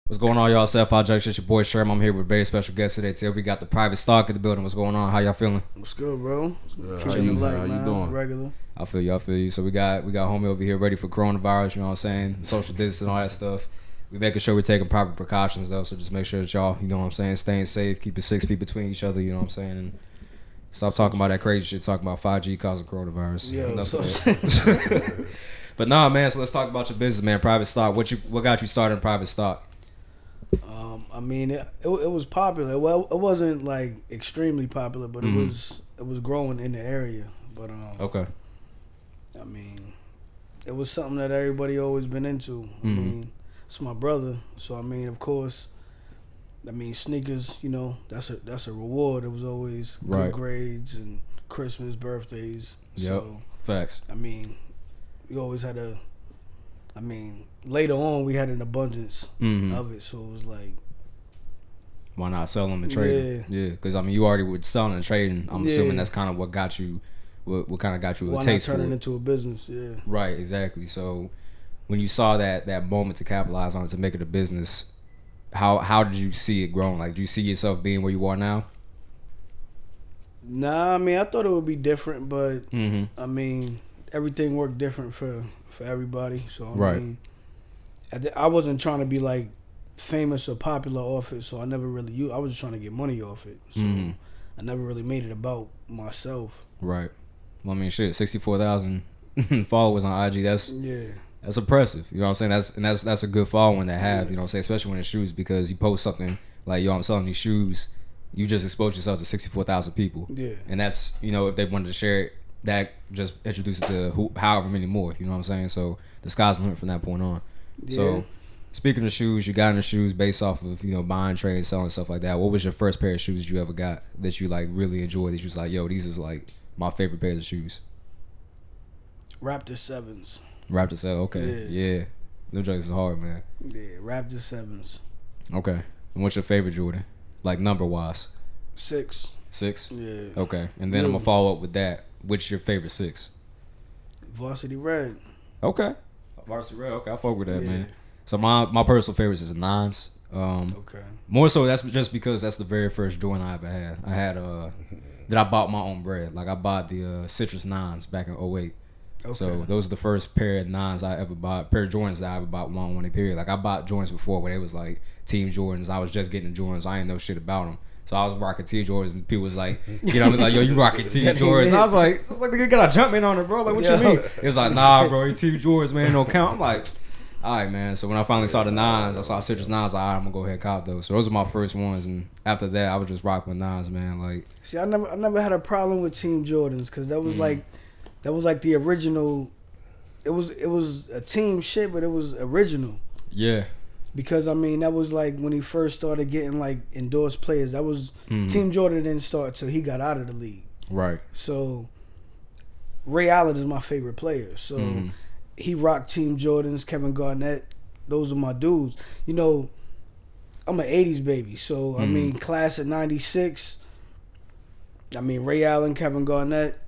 What's going on, y'all? 75Junction, it's your boy Sherm. I'm here with a very special guest today. Today we got the private stock in the building. What's going on? How y'all feeling? What's good, bro? How you doing? Regular. I feel you. So we got homie over here ready for coronavirus, you know what I'm saying? Social distance and all that stuff. We making sure we're taking proper precautions though, so just make sure that y'all, you know what I'm saying, staying safe, keep it 6 feet between each other, you know what I'm saying? And stop talking about that crazy shit, talking about 5G causing coronavirus. Yeah, But nah, man, so let's talk about your business, man. Private stock. What got you started in private stock? I mean, it was popular. Well, it wasn't like extremely popular, but it was growing in the area. But Okay. I mean, it was something that everybody always been into. I mean, it's my brother, so I mean, of course, I mean, sneakers. You know, that's a reward. It was always good grades and Christmas, birthdays. Yep. So, Facts. I mean, we always had later on we had an abundance of it, so it was like, why not sell them and trade them? Yeah, because I mean, you already were selling and trading. I'm assuming that's kind of what got you, what kind of got you a taste for it. Why not turn it into a business? Yeah. Right, exactly. So when you saw that moment to capitalize on it, to make it a business, how did you see it growing? Like, do you see yourself being where you are now? Nah, I mean, I thought it would be different, but I mean, everything worked different for everybody. So I mean, I wasn't trying to be like famous or popular off it, so I never really I was just trying to get money off it. So I never really made it about myself. Right. Well, I mean, shit, 64,000 followers on IG. That's impressive. You know what I'm saying? That's a good following to have. You know what I'm saying? Especially when it's shoes, because you post something like, yo, I'm selling these shoes. You just exposed yourself to 64,000 people. Yeah. And that's, you know, if they wanted to share it, that just introduces to however many more. You know what I'm saying? So the sky's the limit from that point on. Yeah. So speaking of shoes, you got into shoes based off of, you know, buying, trading, selling, stuff like that. What was your first pair of shoes you ever got that you like really enjoyed? That you was like, yo, these is like my favorite pairs of shoes. Raptor 7s. Raptor 7, okay. Yeah. Them drugs is hard, man. Yeah, Raptor 7s. Okay. And what's your favorite Jordan? Like number wise? 6. 6? Yeah. Okay. And then I'm gonna follow up with that. What's your favorite 6? Varsity Red. Okay. Varsity Red. Okay, I fuck with that, man. So my personal favorites is the 9s. Okay. More so that's just because that's the very first Jordan I ever had. I had that I bought my own bread. Like I bought the Citrus 9s back in 08. Okay. So those are the first pair of 9s I ever bought, pair of Jordans that I ever bought one period. Like I bought Jordans before when they was like Team Jordans. I was just getting Jordans. I didn't know shit about them. So I was rocking Team Jordans, and people was like, you know, like, yo, you rocking Team Jordans. I was like, they got a jump in on it, bro. Like, what you mean? It was like, nah, bro, you Team Jordans, man, don't count. I'm like, all right, man. So when I finally saw the 9s, I saw Citrus 9s. I was like, all right, I'm gonna go ahead and cop those. So those are my first ones, and after that, I was just rocking with 9s, man. Like, see, I never had a problem with Team Jordans because that was like the original. It was a team shit, but it was original. Yeah. Because I mean, that was like when he first started getting like endorsed players. That was Team Jordan didn't start till he got out of the league. Right. So Ray Allen is my favorite player. So he rocked Team Jordans, Kevin Garnett. Those are my dudes. You know, I'm an 80s baby. So I mean, class of 96. I mean, Ray Allen, Kevin Garnett.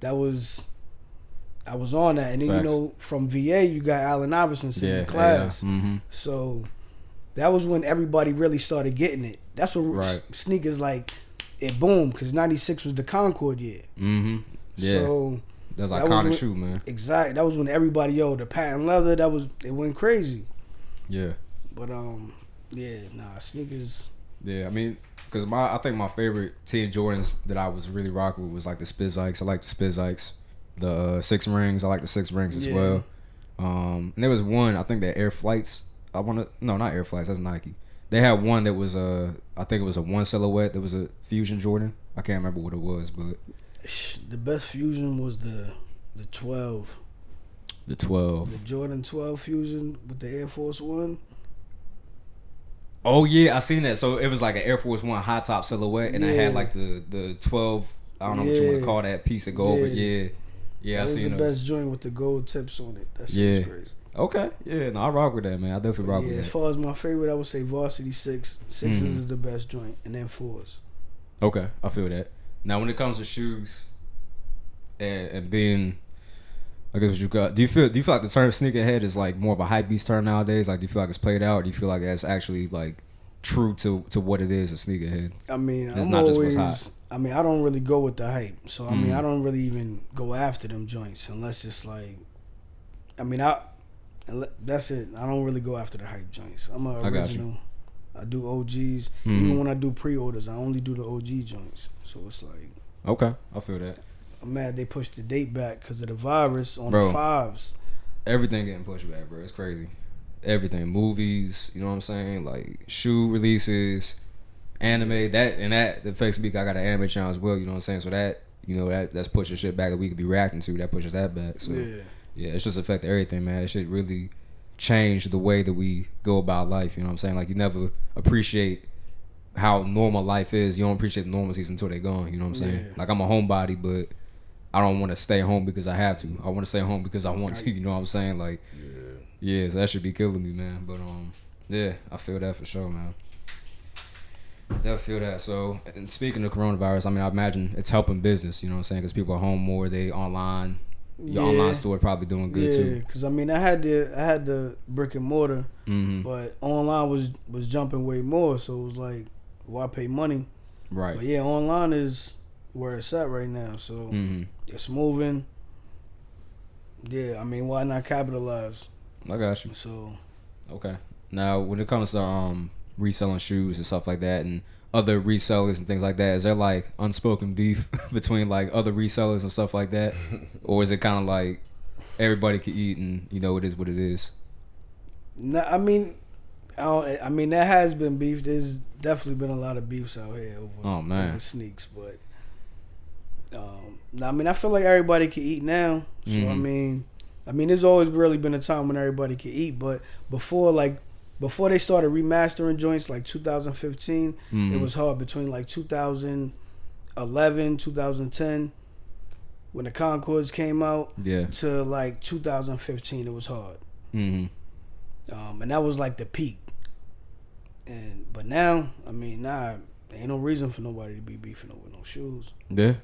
I was on that. And then, you know, from VA, you got Allen Iverson same class. Yeah. So that was when everybody really started getting it. That's when sneakers, like, it boomed because 96 was the Concord year. Yeah. So that's that iconic shoe, man. Exactly. That was when everybody, the patent leather, it went crazy. Yeah. But, sneakers. Yeah, I mean, because I think my favorite Team Jordans that I was really rocking with was like the Spiz Ikes. I like the Spiz Ikes. The 6 rings, I like the 6 rings as well. And there was one, I think that Air Flights. Not Air Flights. That's Nike. They had one that was I think it was a 1 silhouette. That was a Fusion Jordan. I can't remember what it was, but the best Fusion was the 12. The 12. The Jordan 12 Fusion with the Air Force One. Oh yeah, I seen that. So it was like an Air Force One high top silhouette, and it had like the 12. I don't know what you want to call that piece of gold, but yeah, I seen that was the best joint with the gold tips on it. That shit was crazy. Okay, yeah, no, I rock with that, man. I definitely rock with that. As far as my favorite, I would say Varsity 6. 6s is the best joint, and then 4s. Okay, I feel that. Now, when it comes to shoes and being I guess what you got. Do you feel like the term sneakerhead is like more of a hypebeast term nowadays? Like, do you feel like it's played out? Or do you feel like it's actually like true to what it is, a sneakerhead? I mean, it's not just what's hot. I mean, I don't really go with the hype. So I mean, I don't really even go after them joints unless it's like, I mean, that's it. I don't really go after the hype joints. I'm an original. I do OGs. Even when I do pre-orders, I only do the OG joints. So it's like, okay, I feel that. I'm mad they pushed the date back because of the virus on the 5s. Everything getting pushed back, bro. It's crazy. Everything. Movies, you know what I'm saying? Like, shoe releases, anime. That affects me. I got an anime channel as well, you know what I'm saying? So that, you know, that's pushing shit back that we could be reacting to. That pushes that back. So, yeah, it's just affecting everything, man. It should really change the way that we go about life, you know what I'm saying? Like, you never appreciate how normal life is. You don't appreciate the normalcies until they're gone, you know what I'm saying? Yeah. Like, I'm a homebody, but I don't want to stay home because I have to. I want to stay home because I want to. You know what I'm saying? Like, yeah. So that should be killing me, man. But yeah, I feel that for sure, man. Definitely feel that. So, and speaking of coronavirus, I mean, I imagine it's helping business. You know what I'm saying? Because people are home more. They online. Your online store probably doing good too. Yeah, because I mean, I had the brick and mortar, but online was jumping way more. So it was like, why pay money? Right. But yeah, online is where it's at right now. So it's moving. Yeah, I mean, why not capitalize? I got you. So, okay. Now, when it comes to reselling shoes and stuff like that, and other resellers and things like that, is there like unspoken beef between like other resellers and stuff like that, or is it kind of like everybody can eat and you know it is what it is? No, I mean, there has been beef. There's definitely been a lot of beefs out here over sneaks, but I mean, I feel like everybody can eat now. So I mean, there's always really been a time when everybody can eat, but before they started remastering joints, like 2015, it was hard. Between like 2011, 2010, when the Concords came out, to like 2015, it was hard. And that was like the peak. But now, I mean, there ain't no reason for nobody to be beefing over no shoes. Yeah,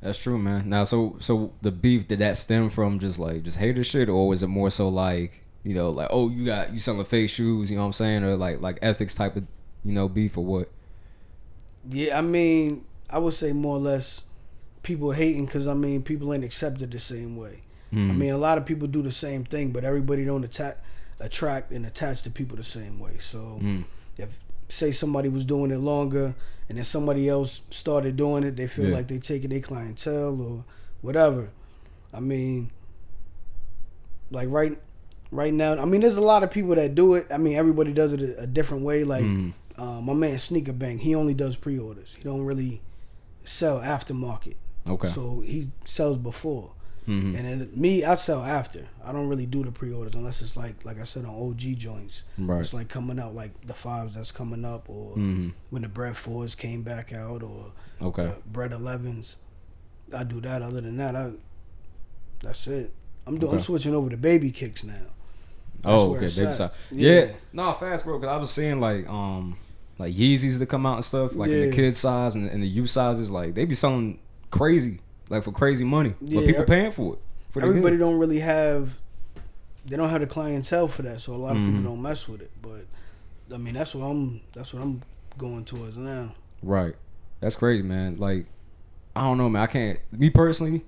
that's true, man. Now, so the beef, did that stem from just hater shit, or was it more so like, you know, like, oh, you selling fake shoes, you know what I'm saying, or like ethics type of, you know, beef, or what? Yeah, I mean, I would say more or less people hating because I mean people ain't accepted the same way. I mean, a lot of people do the same thing, but everybody don't attract and attach to people the same way. So if say somebody was doing it longer and then somebody else started doing it, they feel like they taking their clientele or whatever. I mean, like right now, I mean, there's a lot of people that do it. I mean, everybody does it a different way. Like my man Sneaker Bang, he only does pre-orders. He don't really sell aftermarket. Okay. So he sells before. And then me, I sell after. I don't really do the pre-orders unless it's like I said, on OG joints. Right. It's like coming out, like the 5s that's coming up, or when the Bread 4s came back out, or the Bread 11s. I do that. Other than that, that's it. I'm switching over to baby kicks now. That's okay, baby side. Yeah. No, fast, bro. Because I was seeing like Yeezys that come out and stuff, like in the kid size and the youth sizes, like they be selling crazy. Like for crazy money, but people paying for it. Everybody don't really have, they don't have the clientele for that, so a lot of people don't mess with it. But I mean, that's what I'm going towards now. Right, that's crazy, man. Like, I don't know, man. I can't. Me personally,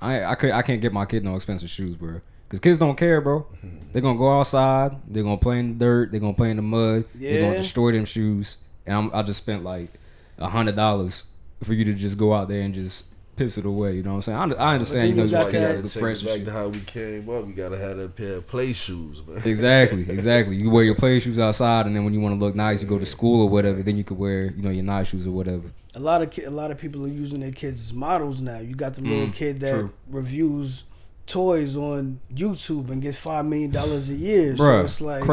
I can't get my kid no expensive shoes, bro. Cause kids don't care, bro. They're gonna go outside. They're gonna play in the dirt. They're gonna play in the mud. They're gonna destroy them shoes. And I just spent like $100 for you to just go out there and just piss it away, you know what I'm saying? I understand, you know, you gotta the fresh back to how we came up. We gotta have that pair of play shoes, man. Exactly. You wear your play shoes outside, and then when you want to look nice, you go to school or whatever. Then you could wear, you know, your nice shoes or whatever. A lot of people are using their kids as models now. You got the little kid that reviews toys on YouTube and gets $5 million a year. Bruh, so it's like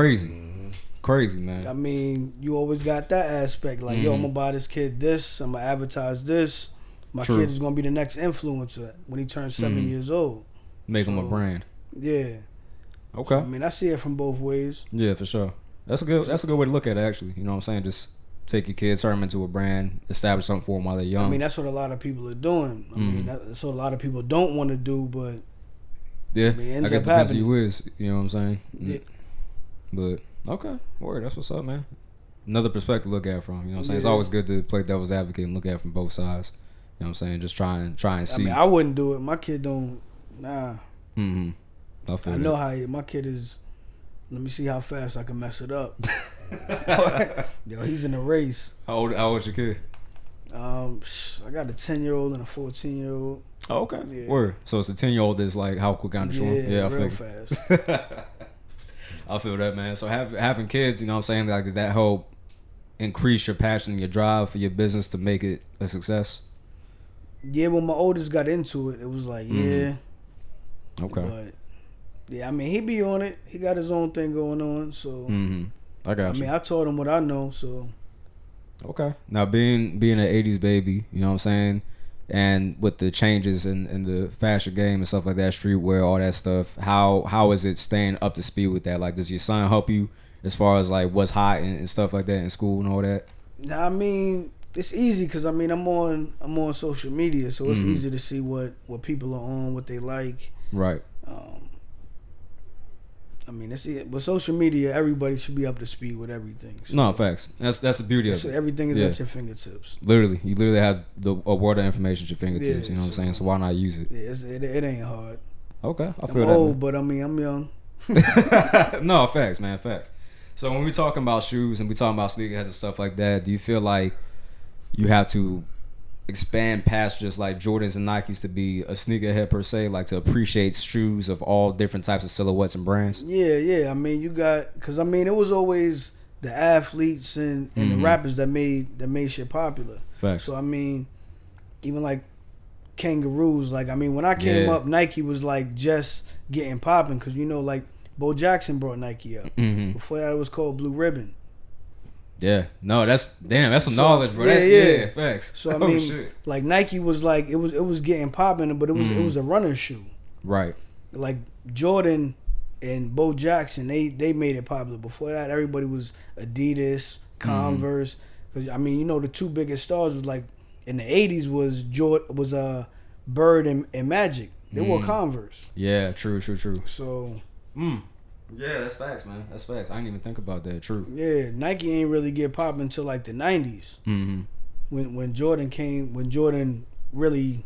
crazy, man. I mean, you always got that aspect. Like, yo, I'm gonna buy this kid this. I'm gonna advertise this. My kid is gonna be the next influencer when he turns 7 years old. Make him a brand. Yeah. Okay. So, I mean, I see it from both ways. Yeah, for sure. That's a good way to look at it, actually. You know what I'm saying? Just take your kids, turn them into a brand, establish something for them while they're young. I mean, that's what a lot of people are doing. I mean, that's what a lot of people don't want to do, but Yeah, I guess depends who you is. You know what I'm saying? Yeah. But okay, word. That's what's up, man. Another perspective to look at from. You know what I'm saying? It's always good to play devil's advocate and look at it from both sides. You know what I'm saying? Just try and see. I mean, I wouldn't do it. My kid don't. Nah. Mm-hmm. I know how my kid is. Let me see how fast I can mess it up. Yo, he's in a race. How old's your kid? I got a 10-year-old and a 14-year-old. Oh, okay. Yeah. Word. So it's a 10-year-old that's like how quick on the shore? Yeah, real fast. I feel that, man. So having kids, you know what I'm saying, like did that help increase your passion and your drive for your business to make it a success? Yeah, when my oldest got into it, it was like, yeah. Okay. But yeah, I mean, he be on it. He got his own thing going on, so I got you. I mean, I taught him what I know, so. Okay. Now being an 80s baby, you know what I'm saying, and with the changes in the fashion game and stuff like that, streetwear, all that stuff, how is it staying up to speed with that? Like, does your son help you as far as like what's hot and stuff like that in school and all that? Nah, I mean, it's easy because I mean I'm on social media, so it's easy to see what people are on, what they like. Right. I mean, with social media, everybody should be up to speed with everything. So. No, facts. That's the beauty of it. Everything is at your fingertips. Literally, you literally have a world of information at your fingertips. You know what I'm saying? So why not use it? Yeah, it ain't hard. Okay, I I'm feel that. old, but I mean, I'm young. No, facts, man, facts. So when we're talking about shoes and we talking about sneakerheads and stuff like that, do you feel like you have to expand past just like Jordans and Nikes to be a sneakerhead per se, like to appreciate shoes of all different types of silhouettes and brands? Yeah. I mean, because I mean, it was always the athletes and the rappers that made shit popular. Facts. So I mean, even like kangaroos, like I mean, when I came up, Nike was like just getting popping because you know, like Bo Jackson brought Nike up. Before that, it was called Blue Ribbon. Yeah, no, that's some knowledge, bro. Yeah, facts. So I mean, like Nike was like it was getting popping, but it was a running shoe. Right. Like Jordan and Bo Jackson, they made it popular. Before that, everybody was Adidas, Converse. Because I mean, you know, the two biggest stars was like in the '80s was Bird and Magic. They wore Converse. Yeah, true. So. Yeah, that's facts, man. That's facts. I didn't even think about that. True. Yeah, Nike ain't really get popping until like the '90s. When Jordan really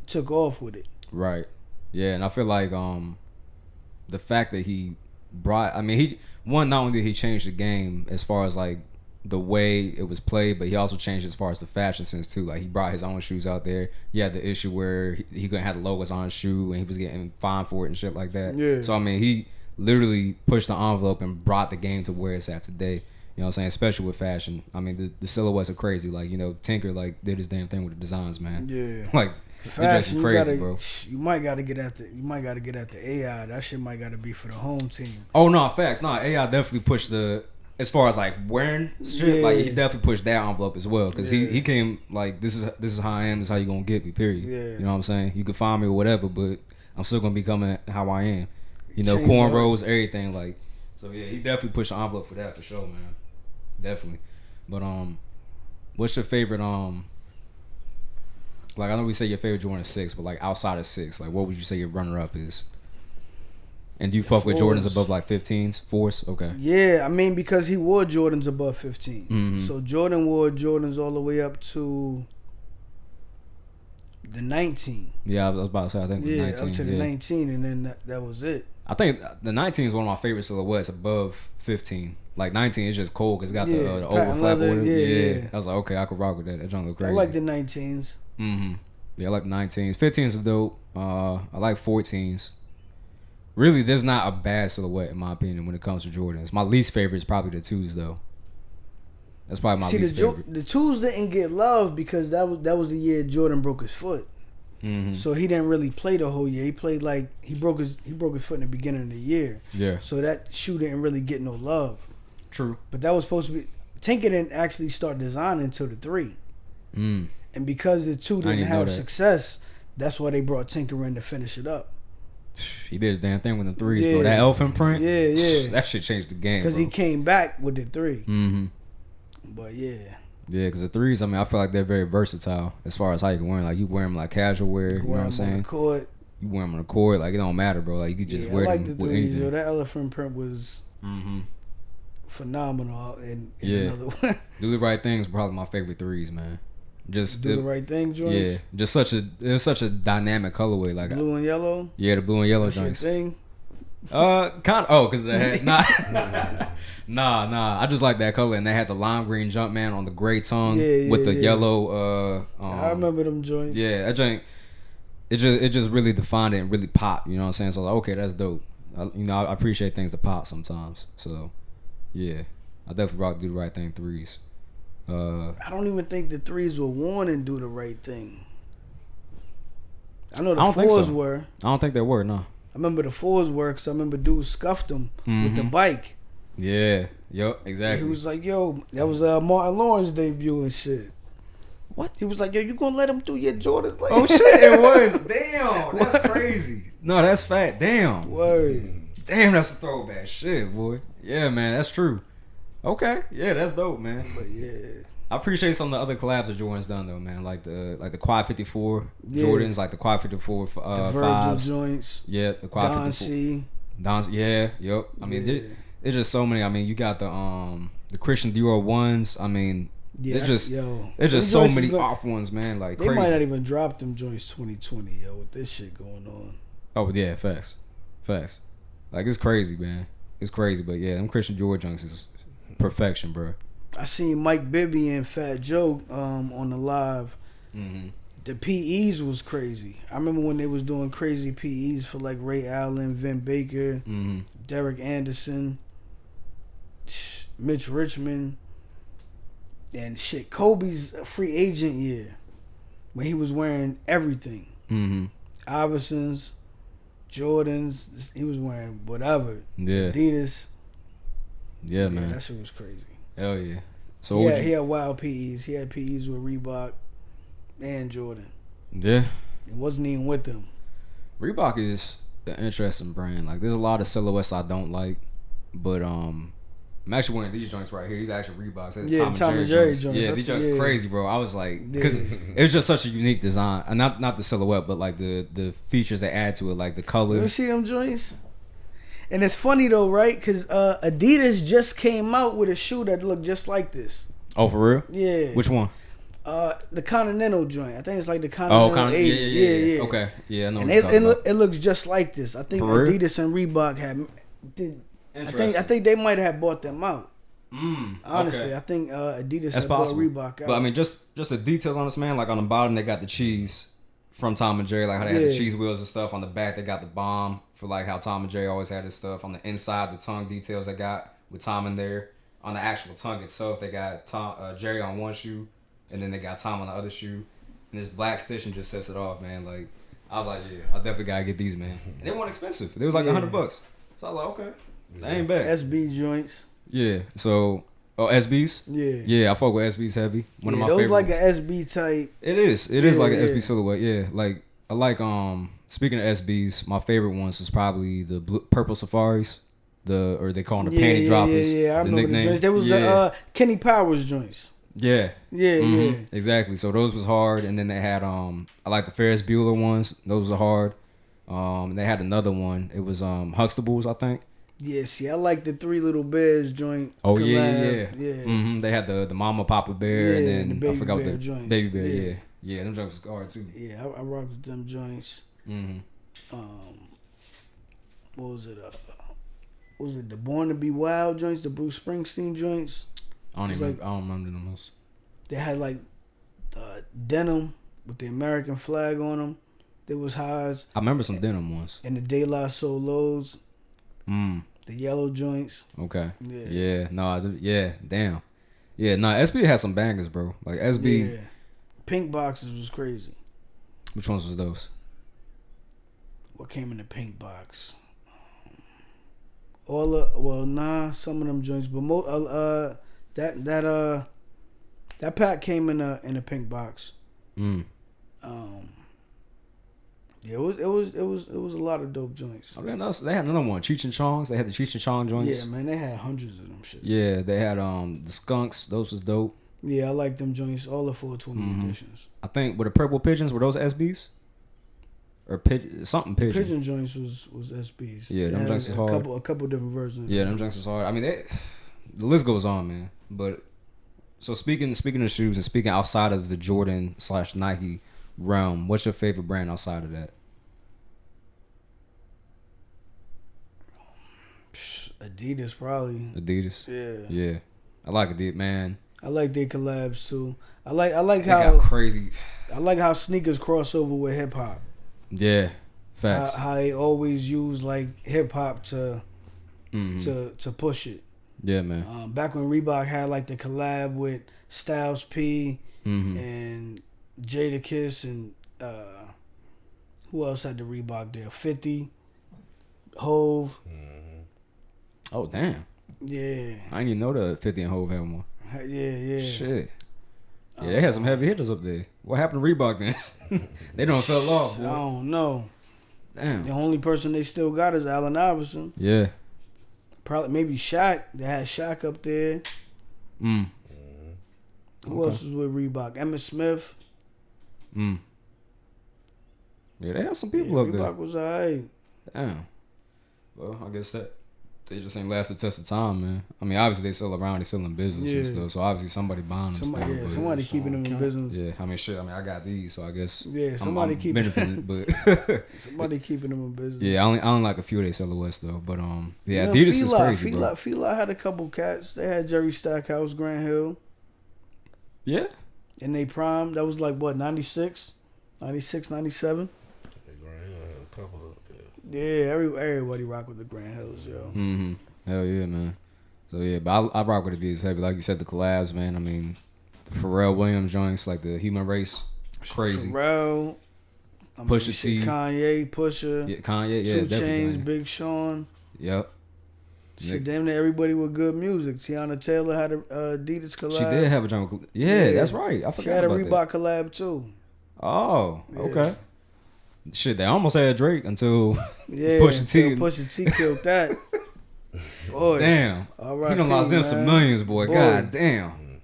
took off with it. Right. Yeah, and I feel like the fact that he brought, I mean, not only did he change the game as far as like the way it was played, but he also changed as far as the fashion sense too. Like he brought his own shoes out there. He had the issue where he couldn't have the logos on his shoe and he was getting fined for it and shit like that. Yeah. So I mean, he literally pushed the envelope and brought the game to where it's at today. You know what I'm saying? Especially with fashion. I mean, the silhouettes are crazy. Like, you know, Tinker like did his damn thing with the designs, man. Yeah. Like fashion, crazy, bro. You might gotta get at the AI. That shit might gotta be for the home team. Oh no, facts. No, AI definitely pushed as far as like wearing shit. Like he definitely pushed that envelope as well because he came like this is how I am. This is how you gonna get me. Period. Yeah. You know what I'm saying? You can find me or whatever, but I'm still gonna be coming how I am. You know, cornrows, everything. Like, so yeah, he definitely pushed the envelope for that for sure, man. Definitely. But what's your favorite like I know we say your favorite Jordan 6, but like outside of 6, like what would you say your runner up is? And do you fuck with Jordans above like 15s? Force? Okay. Yeah, I mean because he wore Jordans above 15. So Jordan wore Jordans all the way up to the 19. Yeah, I was about to say I think it was 19. Up to the 19, and then that was it. I think the 19 is one of my favorite silhouettes above 15. Like 19 is just cold because it's got the over flap on it. Yeah. I was like, okay, I could rock with that. That joint look crazy. I like the 19s. Yeah, I like the 19s. 15s are dope. I like 14s. Really, there's not a bad silhouette in my opinion when it comes to Jordans. My least favorite is probably the 2s though. That's probably my least favorite. The 2s didn't get love because that was the year Jordan broke his foot. So he didn't really play the whole year. He played like he broke his foot in the beginning of the year. Yeah. So that shoe didn't really get no love. True. But that was supposed to be. Tinker didn't actually start designing until the 3. And because the 2 didn't have success, that's why they brought Tinker in to finish it up. He did his damn thing with the 3s, bro. That elephant print. Yeah. That shit changed the game. Because he came back with the 3. But yeah. Yeah, because the 3s, I mean, I feel like they're very versatile as far as how you can wear them. Like, you wear them like casual wear, you know what I'm saying? Court. You wear them on the court, like it don't matter, bro. Like you could just wear them the with threes, anything. yo. That elephant print was phenomenal. In another one. Do the Right Thing is probably my favorite threes, man. Just Do the Right Thing joints. Yeah, just it's such a dynamic colorway, like blue and yellow. Yeah, the blue and yellow That's joints. Your thing. Kind of. Oh, because they had nah. I just like that color, and they had the lime green Jumpman on the gray tongue with the yellow. I remember them joints. Yeah, that joint. It just really defined it and really popped. You know what I'm saying? So like, okay, that's dope. I appreciate things to pop sometimes. So yeah, I definitely rock Do the Right Thing threes. I don't even think the threes were worn and Do the Right Thing. I know the fours were. I don't think they were. No. I remember the fours were because I remember dude scuffed them with the bike. Yeah. Yep. Exactly. He was like, "Yo, that was Martin Lawrence debut and shit." What? He was like, "Yo, you gonna let him do your Jordans?" Like, oh shit, it was. Damn, that's crazy. No, that's fat. Damn. Word. Damn, that's a throwback. Shit, boy. Yeah, man, that's true. Okay. Yeah, that's dope, man. But yeah. I appreciate some of the other collabs that Jordan's done though, man. Like the Quad 54 Jordans, like the Quad 54 the Virgil 5s. joints. Yeah, the Quad 54. Don, yeah, yep. I mean, there's just so many. I mean, you got the Christian Dior ones. I mean, there's just so many off ones, man. Like they crazy. might not even drop them joints 2020, yo, with this shit going on. Oh yeah, facts. Like it's crazy, man. It's crazy, but yeah, them Christian Dior junks is perfection, bro. I seen Mike Bibby and Fat Joe on the live. The PEs was crazy. I remember when they was doing crazy PEs for like Ray Allen, Vin Baker, Derek Anderson, Mitch Richmond, and shit. Kobe's free agent year when he was wearing everything. Iversons, Jordans, he was wearing whatever. Yeah. Adidas. Yeah, man. That shit was crazy. Hell yeah. So he had wild PEs. He had PEs with Reebok and Jordan. Yeah. It wasn't even with them. Reebok is an interesting brand. Like there's a lot of silhouettes I don't like, but I'm actually wearing these joints right here. These are actually Reeboks. Yeah, Tom and Jerry joints. Yeah, these joints crazy, bro. I was like, because it was just such a unique design. And not the silhouette, but like the features they add to it, like the color. You see them joints? And it's funny though, right? Because Adidas just came out with a shoe that looked just like this. Oh, for real? Yeah. Which one? The Continental joint. I think it's like the Continental 8. Yeah. Okay. Yeah, I know. And it looks just like this. I think Adidas and Reebok did. I think they might have bought them out. Honestly, okay. I think Adidas has bought Reebok out. But I mean, just the details on this, man. Like on the bottom, they got the cheese from Tom and Jerry, like how they had the cheese wheels and stuff. On the back, they got the bomb for like how Tom and Jerry always had this stuff. On the inside, the tongue details they got with Tom in there. On the actual tongue itself, they got Jerry on one shoe, and then they got Tom on the other shoe. And this black stitching just sets it off, man. Like I was like, yeah, I definitely gotta get these, man. And they weren't expensive. They was like $100. So I was like, okay, that ain't bad. SB joints. Yeah. So. Oh, SBs? Yeah, I fuck with SBs heavy. One of my favorites. Like an SB type. It is like an SB silhouette. Yeah, like I like speaking of SBs, my favorite ones is probably the purple safaris, or they call them the panty droppers. Yeah, I remember the joints. There was the Kenny Powers joints. Yeah. Exactly. So those was hard, and then they had I like the Ferris Bueller ones. Those were hard. And they had another one. It was Huxtables, I think. Yeah, see, I like the Three Little Bears joint. Oh collab. Yeah. They had the Mama Papa Bear, and then the baby I forgot bear the joints. Baby Bear. Yeah, them joints was hard too. Yeah, I rocked with them joints. What was it? Was it the Born to Be Wild joints? The Bruce Springsteen joints? I don't remember them most. They had like denim with the American flag on them. There was highs. I remember some denim ones. And the De La Soul lows. The yellow joints. Okay. Yeah. Damn. Yeah. No. SB had some bangers, bro. Like SB. Yeah. Pink boxes was crazy. Which ones was those? What came in the pink box? Some of them joints, but that pack came in a pink box. Yeah, it was a lot of dope joints. Oh, they had another one, Cheech and Chong's. They had the Cheech and Chong joints. Yeah, man, they had hundreds of them shit. Yeah, they had the Skunks. Those was dope. Yeah, I like them joints. All the 420 editions. I think were the Purple Pigeons, were those SBs? or something pigeon. Pigeon joints was SBs. Yeah, them joints is hard. A couple different versions. Yeah, them joints was hard. I mean, the list goes on, man. But so speaking of shoes and speaking outside of the Jordan/Nike realm, what's your favorite brand outside of that? Adidas, probably. Adidas. Yeah. I like Adidas, man. I like their collabs too. I like they how got crazy. I like how sneakers cross over with hip hop. Yeah, facts. How they always use like hip hop to push it. Yeah, man. Back when Reebok had like the collab with Styles P and Jadakiss and who else had the Reebok there? 50, Hove. Oh damn. Yeah. I didn't even know that 50 and Hove had one. Yeah. Shit. Yeah, they had some heavy hitters up there. What happened to Reebok then? They don't fell off. Boy. I don't know. Damn. The only person they still got is Allen Iverson. Yeah. Probably maybe Shaq. They had Shaq up there. Who else was with Reebok? Emmitt Smith. Yeah, they had some people up there. Reebok was alright. Damn. Well, I guess that they just ain't lasted the test of time, man. I mean, obviously they still around, they still in business and stuff. So obviously somebody buying them. Somebody keeping them in business. Yeah, I mean, shit. I mean, I got these, so I guess. Yeah, somebody keeping benefiting, but somebody keeping them in business. Yeah, I only like a few of their silhouettes though, but yeah, Adidas is crazy, bro. Fila had a couple cats. They had Jerry Stackhouse, Grant Hill. Yeah. In they prime, that was like what 96, 97. Yeah, everybody rock with the Grand Hills, yo. Hell yeah, man. So yeah, but I rock with Adidas heavy. Like you said, the collabs, man. I mean, the Pharrell Williams joints, like the Human Race, crazy. Pharrell, Pusha T, Kanye, Pusha, Kanye, 2 Chainz, Big Sean. Yep. Shit, damn near everybody with good music. Tiana Taylor had a Adidas collab. She did have a joint. Yeah, that's right. I forgot about that. She had a Reebok collab too. Oh, okay. Shit, they almost had Drake until Pusha T killed that. Boy, damn. He done lost them some millions, boy. God damn.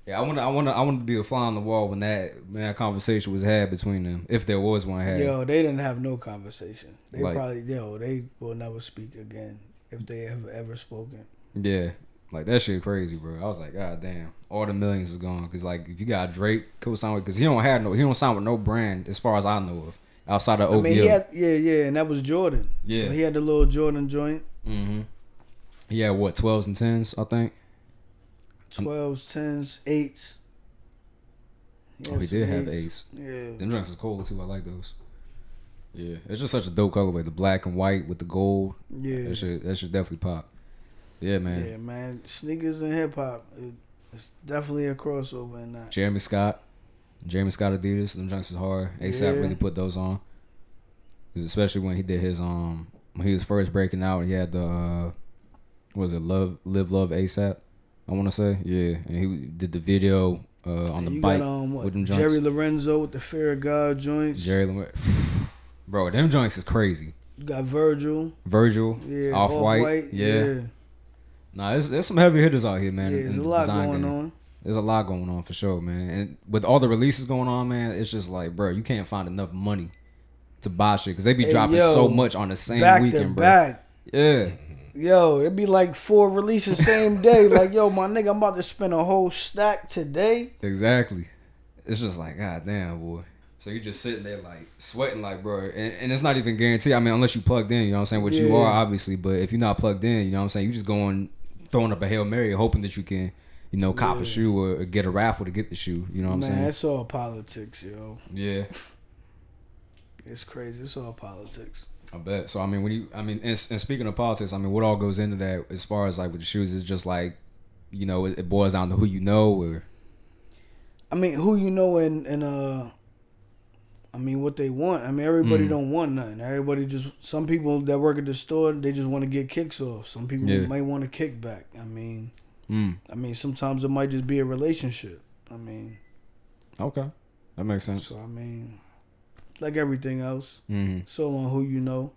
Yeah, I want to be a fly on the wall when that conversation was had between them, if there was one had. Yo, they didn't have no conversation. They they will never speak again if they have ever spoken. Yeah. Like, that shit crazy, bro. I was like, God damn. All the millions is gone. Because, like, if you got Drake, co-sign with... Because he don't sign with no brand, as far as I know of, outside of OVO. I mean, and that was Jordan. Yeah. So he had the little Jordan joint. He had, what, 12s and 10s, I think? 12s, 10s, 8s. He did have 8s. Yeah. Them drinks is cold, too. I like those. Yeah. It's just such a dope colorway. The black and white with the gold. Yeah. That should definitely pop. Yeah, man. Yeah, man. Sneakers and hip hop, it's definitely a crossover in that. Jeremy Scott Adidas, them junks was hard. ASAP really put those on. Especially when he did his when he was first breaking out, he had the Live Love ASAP, I want to say. Yeah, and he did the video on the bike with them junks. Jerry Lorenzo with the Fear of God joints. Bro, them joints is crazy. You got Virgil. Yeah, Off-White. Yeah. Nah, there's some heavy hitters out here, man. Yeah, there's a lot going on. There's a lot going on for sure, man. And with all the releases going on, man, it's just like, bro, you can't find enough money to buy shit because they be dropping so much on the same weekend, bro. Back. Yeah. Yo, it'd be like 4 releases same day. Like, yo, my nigga, I'm about to spend a whole stack today. Exactly. It's just like, God damn, boy. So you're just sitting there like sweating like, bro, and it's not even guaranteed. I mean, unless you plugged in, you know what I'm saying, which you are obviously. But if you're not plugged in, you know what I'm saying, you just throwing up a Hail Mary hoping that you can, cop a shoe or get a raffle to get the shoe. You know what I'm saying? Man, it's all politics, yo. Yeah. It's crazy. It's all politics. I bet. So I mean, and speaking of politics, I mean, what all goes into that as far as like with the shoes is just like, it boils down to who you know or. I mean, who you know and I mean, what they want. I mean, everybody don't want nothing. Everybody some people that work at the store, they just want to get kicks off. Some people might want a kickback. I mean, sometimes it might just be a relationship. I mean. Okay. That makes sense. So, I mean, like everything else, so on who you know.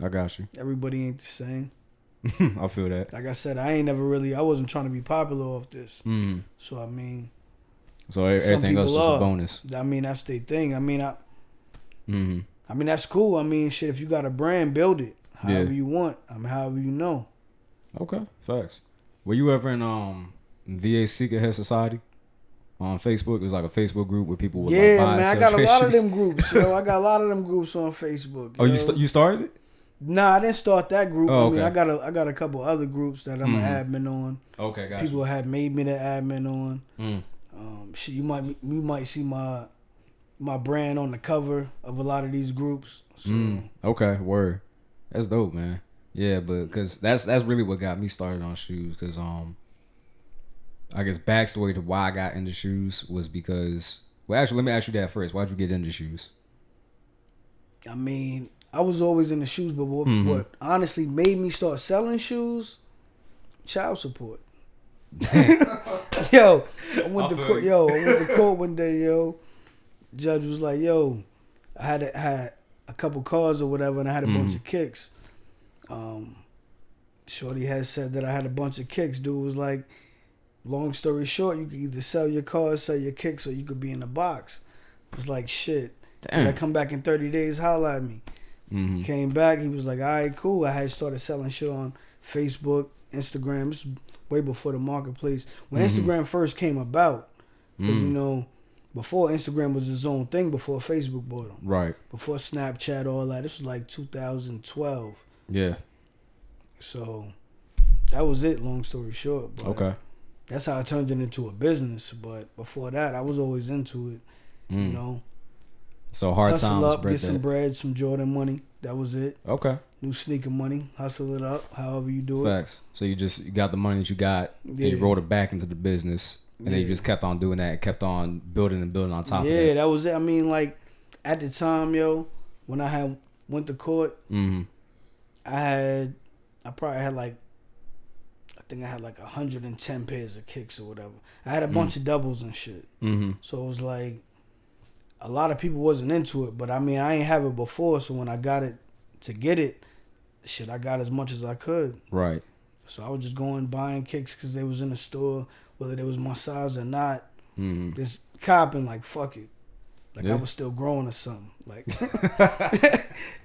I got you. Everybody ain't the same. I feel that. Like I said, I wasn't trying to be popular off this. So, I mean. So everything else is a bonus. I mean, that's their thing. I mean, I mean, that's cool. I mean, shit, if you got a brand, build it however you want. However you know. Okay, facts. Were you ever in VA Sneakerhead Society on Facebook? It was like a Facebook group where people would like buy and sell I got a lot shoes. of them groups, yo. I got a lot of them groups on Facebook. Oh, you started it? Nah, I didn't start that group. Oh, I mean, okay. I got a couple other groups that I'm an admin on. Okay, gotcha. People have made me the admin on. Shit, you might see my brand on the cover of a lot of these groups. So. Okay, word. That's dope, man. Yeah, but because that's really what got me started on shoes. Because I guess backstory to why I got into shoes was because. Well, actually, let me ask you that first. Why'd you get into shoes? I mean, I was always into shoes, but what honestly made me start selling shoes? Child support. Yo, I went to court one day, yo. Judge was like, yo, I had a couple cars or whatever, and I had a bunch of kicks. Shorty had said that I had a bunch of kicks. Dude was like, long story short, you could either sell your cars, sell your kicks, or you could be in the box. It was like, shit. I come back in 30 days, holla at me. Came back, he was like, all right, cool. I had started selling shit on Facebook, Instagram. This was way before the marketplace. When Instagram first came about, because, you know, before Instagram was its own thing, before Facebook bought them. Right. Before Snapchat, all that. This was like 2012. Yeah. So, that was it, long story short. But okay. That's how I turned it into a business. But before that, I was always into it, you know. So hard hustle times, up, get some bread, some Jordan money. That was it. Okay. New sneaker money. Hustle it up, however you do it. Facts. So you got the money that you got, and you rolled it back into the business, and then you just kept on doing that, and kept on building and building on top of it. Yeah, that was it. I mean, like at the time, yo, when I went to court, I probably had like, I think I had like 110 pairs of kicks or whatever. I had a bunch of doubles and shit. So it was like, a lot of people wasn't into it, but I mean, I ain't have it before, so when I got it to get it, shit, I got as much as I could. Right. So I was just going buying kicks because they was in the store, whether they was my size or not. Just copping like, fuck it. Like I was still growing or something. Like,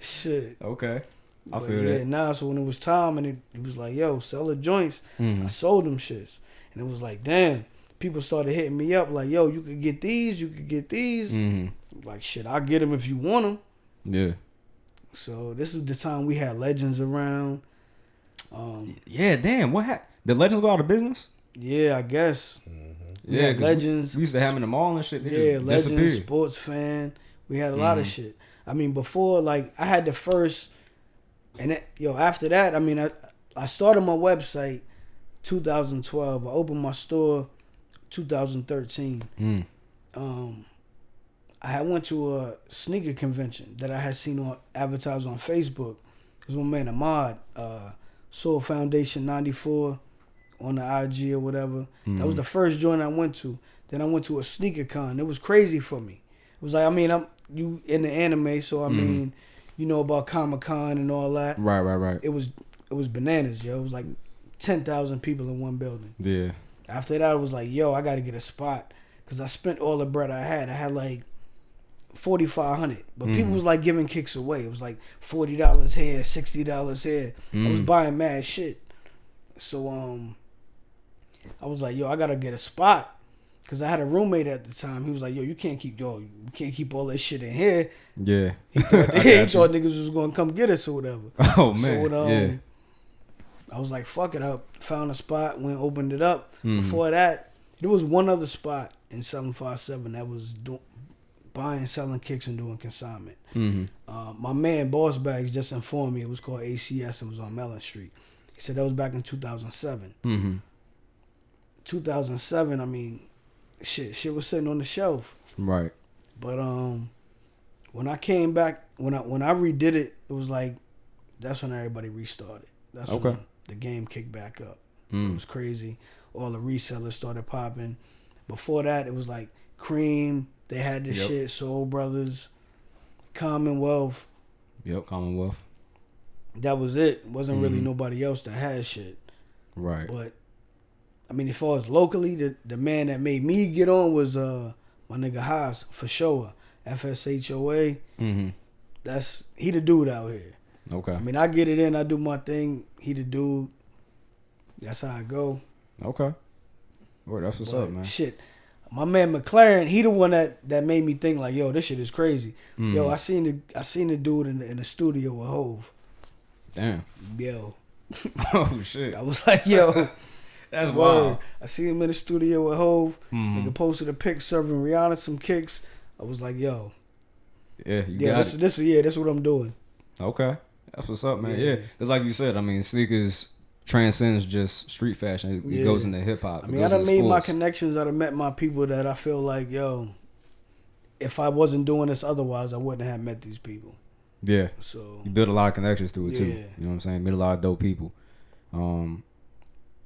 shit. Okay. I But feel that. Nah, so when it was time and it was like, yo, sell the joints, I sold them shits. And it was like, damn. People started hitting me up like, yo, you could get these, you could get these. Like, shit, I'll get them if you want them. Yeah. So this is the time we had Legends around. Yeah, damn. What happened? Did Legends go out of business? Yeah, I guess. Yeah, Legends. We used to have them in the mall and shit. They Legends, Sports Fan. We had a lot of shit. I mean, before, like, I had the first, and after that, I mean, I started my website 2012. I opened my store 2013. I had went to a sneaker convention that I had seen advertised on Facebook. It was my man Ahmad, Soul Foundation 94 on the IG or whatever. That was the first joint I went to. Then I went to a sneaker con. It was crazy for me. It was like, I mean, you in the anime, so I mean, you know about Comic-Con and all that. Right. It was bananas, yo. It was like 10,000 people in one building. Yeah. After that, I was like, yo, I got to get a spot. Because I spent all the bread I had. I had like $4,500. But people was like giving kicks away. It was like $40 here, $60 here. I was buying mad shit. So I was like, yo, I got to get a spot. Because I had a roommate at the time. He was like, yo, you can't keep all that shit in here. Yeah. He thought niggas was going to come get us or whatever. Oh, man. So I was like, fuck it up. Found a spot, went opened it up. Before that, there was one other spot in 757 that was buying, selling kicks and doing consignment. My man Boss Bags just informed me it was called ACS and was on Mellon Street. He said that was back in 2007. 2007, I mean, shit was sitting on the shelf. Right. But when I came back, when I redid it, it was like that's when everybody restarted. That's when the game kicked back up. It was crazy. All the resellers started popping. Before that, it was like Cream. They had this shit. Soul Brothers, Commonwealth. Yep, Commonwealth. That was it. Wasn't really nobody else that had shit. Right. But I mean, as far as locally, the man that made me get on was my nigga Haas for sure. FSHOA. he the dude out here. Okay. I mean, I get it in. I do my thing. He the dude. That's how I go. Okay. Well, that's what's up, man. Shit. My man McLaren, he the one that made me think like, yo, this shit is crazy. Yo, I seen the dude in the studio with Hove. Damn. Yo. Oh shit. I was like, yo. That's wild. I see him in the studio with Hove. Nigga posted a pic serving Rihanna some kicks. I was like, yo. Yeah, This what I'm doing. Okay. That's what's up, man. Yeah. Because like you said, I mean, sneakers transcends just street fashion. It goes into hip hop. I mean, I done made my connections. I done met my people that I feel like, yo, if I wasn't doing this otherwise, I wouldn't have met these people. Yeah. So you build a lot of connections through it too. You know what I'm saying? Meet a lot of dope people.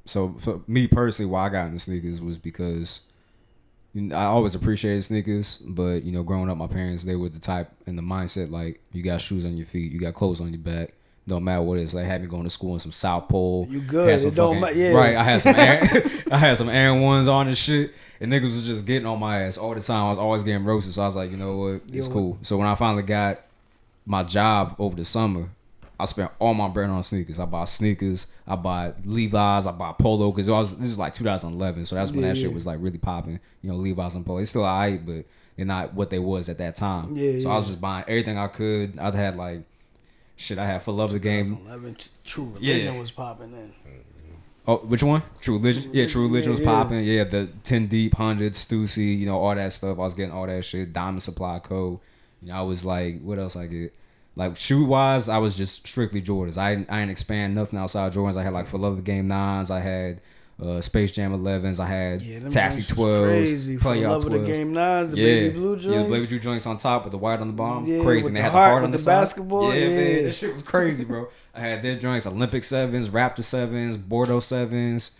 So for me personally, why I got into sneakers was because I always appreciated sneakers, but you know, growing up, my parents, they were the type and the mindset like, you got shoes on your feet, you got clothes on your back. Don't matter what it is. Like, had me going to school in some South Pole. You good? It don't matter. Yeah. Right. I had some Aaron ones on and shit, and niggas was just getting on my ass all the time. I was always getting roasted, so I was like, you know what, it's cool. So when I finally got my job over the summer, I spent all my bread on sneakers. I bought sneakers. I bought Levi's. I bought Polo because this was like 2011, so that's when that shit was like really popping. You know, Levi's and Polo. It's still alright, but they're not what they was at that time. So I was just buying everything I could. I had like. Shit, I had For Love the Game. 2011, True Religion was popping then. Oh, which one? True Religion? Yeah, True Religion was popping. Yeah, the 10 Deep, 100, Stussy, you know, all that stuff. I was getting all that shit. Diamond Supply Co. You know, I was like, what else I get? Like, shoe-wise, I was just strictly Jordans. I didn't expand nothing outside Jordans. I had, like, For Love the Game 9s. I had Space Jam 11s. I had Taxi 12s. Crazy. For Love of the Game 9s, the baby blue joints. Yeah, the baby blue joints on top with the white on the bottom. Yeah, crazy. And they had the heart on the side. Basketball. Yeah, man. That shit was crazy, bro. I had their joints, Olympic 7s, Raptor 7s, Bordeaux 7s,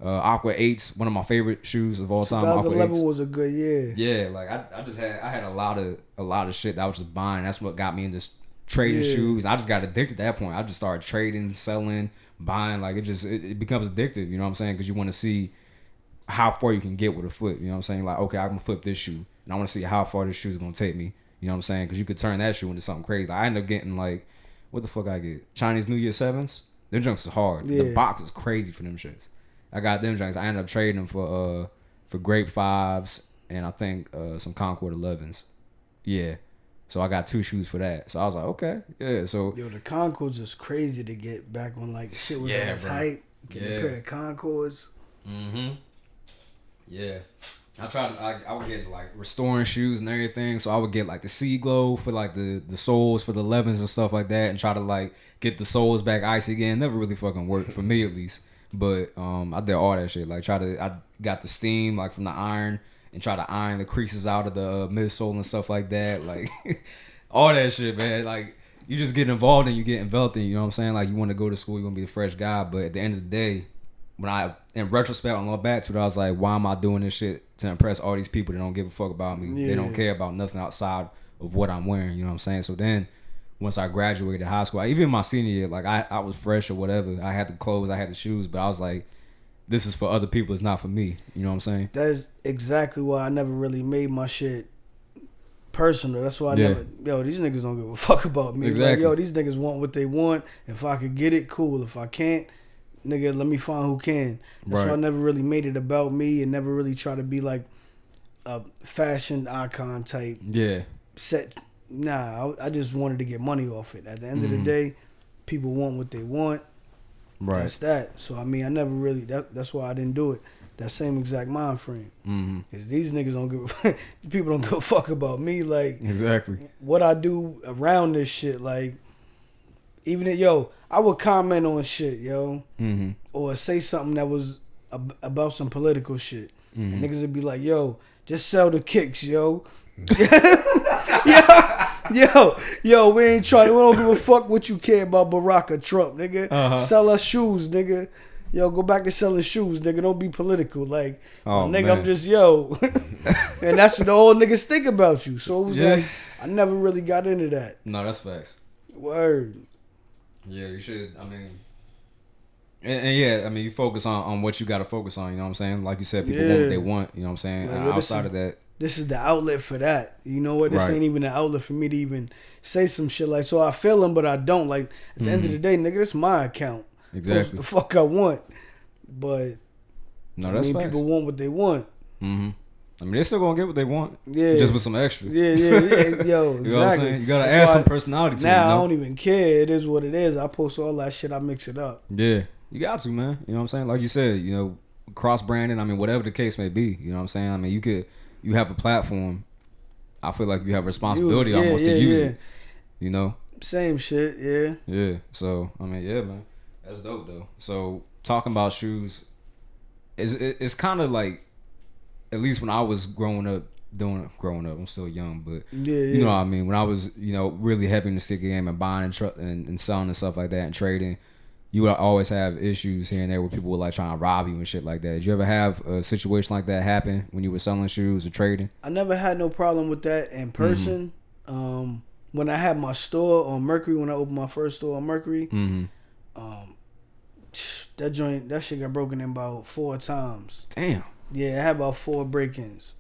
Aqua 8s, one of my favorite shoes of all time. 2011 was a good year. Yeah, like I had a lot of shit that I was just buying. That's what got me into trading shoes. I just got addicted at that point. I just started trading, selling, buying. Like it becomes addictive. You know what I'm saying? Because you want to see how far you can get with a flip. You know what I'm saying? Like, okay, I'm gonna flip this shoe, and I want to see how far this shoe is gonna take me. You know what I'm saying? Because you could turn that shoe into something crazy. Like, I ended up getting like, what the fuck I get? Chinese New Year 7s. Them junks is hard. The box is crazy for them shits. I got them junks. I ended up trading them for Grape 5s and I think some Concord 11s. Yeah. So I got 2 shoes for that. So I was like, okay, yeah. So the Concords is crazy to get back when like shit was at its height. Get a pair of Concords. Yeah. I would get like restoring shoes and everything. So I would get like the Sea Glow for like the soles for the 11s and stuff like that, and try to like get the soles back icy again. Never really fucking worked for me at least. But I did all that shit. Like I got the steam like from the iron and try to iron the creases out of the midsole and stuff like that. Like all that shit, man. Like you just get involved and you get enveloped in, you know what I'm saying? Like you want to go to school, you want to be a fresh guy. But at the end of the day, when I, in retrospect, I look back to it, I was like, why am I doing this shit to impress all these people that don't give a fuck about me? They don't care about nothing outside of what I'm wearing, you know what I'm saying? So then once I graduated high school, even my senior year, like I was fresh or whatever. I had the clothes, I had the shoes, but I was like, this is for other people, it's not for me. You know what I'm saying? That's exactly why I never really made my shit personal. That's why I never, these niggas don't give a fuck about me. Exactly. Like, these niggas want what they want. If I could get it, cool. If I can't, nigga, let me find who can. That's why I never really made it about me and never really try to be like a fashion icon type. Yeah. Set. Nah, I just wanted to get money off it. At the end of the day, people want what they want. Right. That's that. So I mean, I never really. That's why I didn't do it. That same exact mind frame. Because these niggas don't give. People don't give a fuck about me. Like exactly what I do around this shit. Like even if I would comment on shit, or say something that was about some political shit, and niggas would be like, "Yo, just sell the kicks, yo." Yo, we ain't trying. We don't give a fuck what you care about Barack or Trump, nigga. Sell us shoes, nigga. Yo, go back to selling shoes, nigga. Don't be political, like, nigga. Man. I'm just and that's what the old niggas think about you. So it was like, I never really got into that. No, that's facts. Word. Yeah, you should. I mean, and you focus on what you got to focus on. You know what I'm saying? Like you said, people want what they want. You know what I'm saying? Outside of that. this is the outlet for that. You know what? This ain't even an outlet for me to even say some shit like. So I feel them, but I don't. Like at the end of the day, nigga, this is my account. Exactly. The fuck I want, but no, that's facts. People want what they want. Mm-hmm. I mean, they're still gonna get what they want. Yeah. Just with some extra. Yeah. Yo, exactly. You know what I'm saying? You gotta add some personality to it. Now I don't even care. It is what it is. I post all that shit. I mix it up. Yeah, you got to, man. You know what I'm saying? Like you said, you know, cross branding. I mean, whatever the case may be. You know what I'm saying? I mean, you have a platform. I feel like you have a responsibility almost to use it. You know. Same shit. Yeah. Yeah. So I mean, yeah, man, that's dope though. So talking about shoes, it's kind of like, at least when I was growing up, I'm still young, but you know what I mean. When I was, you know, really heavy in the sticker game and buying and selling and stuff like that and trading, you would always have issues here and there where people were like trying to rob you and shit like that. Did you ever have a situation like that happen when you were selling shoes or trading? I never had no problem with that in person. When I had my store on Mercury, when I opened my first store on Mercury, that shit got broken in about 4 times. Damn. Yeah, I had about 4 break-ins.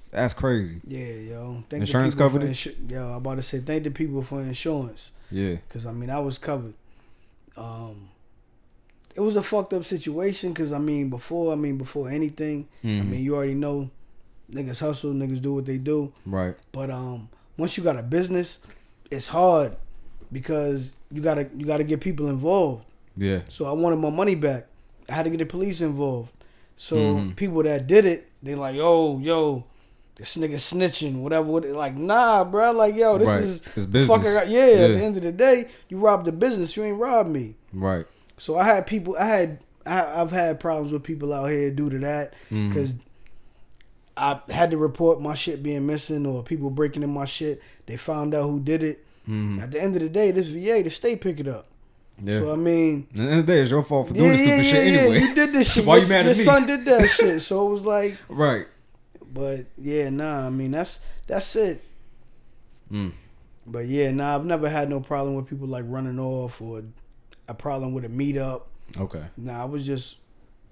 That's crazy. Yeah, yo. Insurance covered it? Yo, I'm about to say thank the people for insurance. Yeah. Because, I mean, I was covered. It was a fucked up situation because, before anything, I mean, you already know niggas hustle, niggas do what they do. Right. But once you got a business, it's hard because you gotta get people involved. Yeah. So I wanted my money back. I had to get the police involved. So people that did it, they like, yo, this nigga snitching, whatever. Like, nah, bro. Like, yo, this is business. Fuck at the end of the day, you robbed the business. You ain't robbed me. Right. So I had people. I've had problems with people out here due to that because I had to report my shit being missing or people breaking in my shit. They found out who did it. At the end of the day, this VA, the state pick it up. Yeah. So I mean, at the end of the day, it's your fault for doing this stupid shit anyway. You did this shit. Why you mad at me? Your son did that shit. So it was like, right. But yeah, nah. I mean, that's it. But yeah, nah. I've never had no problem with people like running off or a problem with a meetup. Okay. Nah, I was just